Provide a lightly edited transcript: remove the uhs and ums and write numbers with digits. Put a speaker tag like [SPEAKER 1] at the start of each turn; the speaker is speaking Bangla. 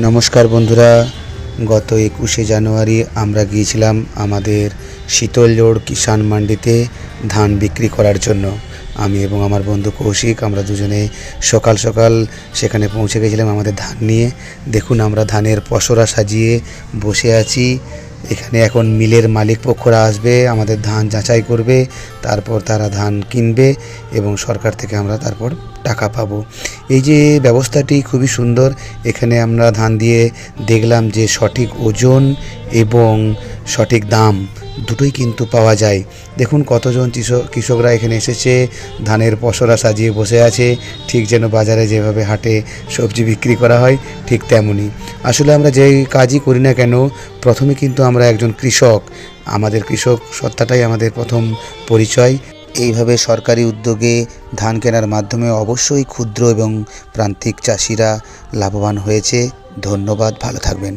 [SPEAKER 1] নমস্কার বন্ধুরা, গত 21শে জানুয়ারি আমরা গিয়েছিলাম আমাদের শীতলজোড় কিষাণ মান্ডিতে ধান বিক্রি করার জন্য। আমি এবং আমার বন্ধু কৌশিক আমরা দুজনে সকাল সকাল সেখানে পৌঁছে গেছিলাম আমাদের ধান নিয়ে। দেখুন আমরা ধানের পসরা সাজিয়ে বসে আছি। এখানে এখন মিলের মালিক পক্ষরা আসবে, আমাদের ধান যাচাই করবে, তারপর তারা ধান কিনবে এবং সরকার থেকে আমরা তারপর টাকা পাবো। এই যে ব্যবস্থাটি খুবই সুন্দর। এখানে আমরা ধান দিয়ে দেখলাম যে সঠিক ওজন এবং সঠিক দাম দুটোই কিন্তু পাওয়া যায়। দেখুন কতজন কৃষকরা এখানে এসেছে, ধানের পসরা সাজিয়ে বসে আছে, ঠিক যেন বাজারে যেভাবে হাটে সবজি বিক্রি করা হয় ঠিক তেমনই। আসলে আমরা যেই কাজই করি না কেন, প্রথমে কিন্তু আমরা একজন কৃষক, আমাদের কৃষক সত্তাটাই আমাদের প্রথম পরিচয়। এইভাবে সরকারি উদ্যোগে ধান কেনার মাধ্যমে অবশ্যই ক্ষুদ্র এবং প্রান্তিক চাষিরা লাভবান হয়েছে। ধন্যবাদ, ভালো থাকবেন।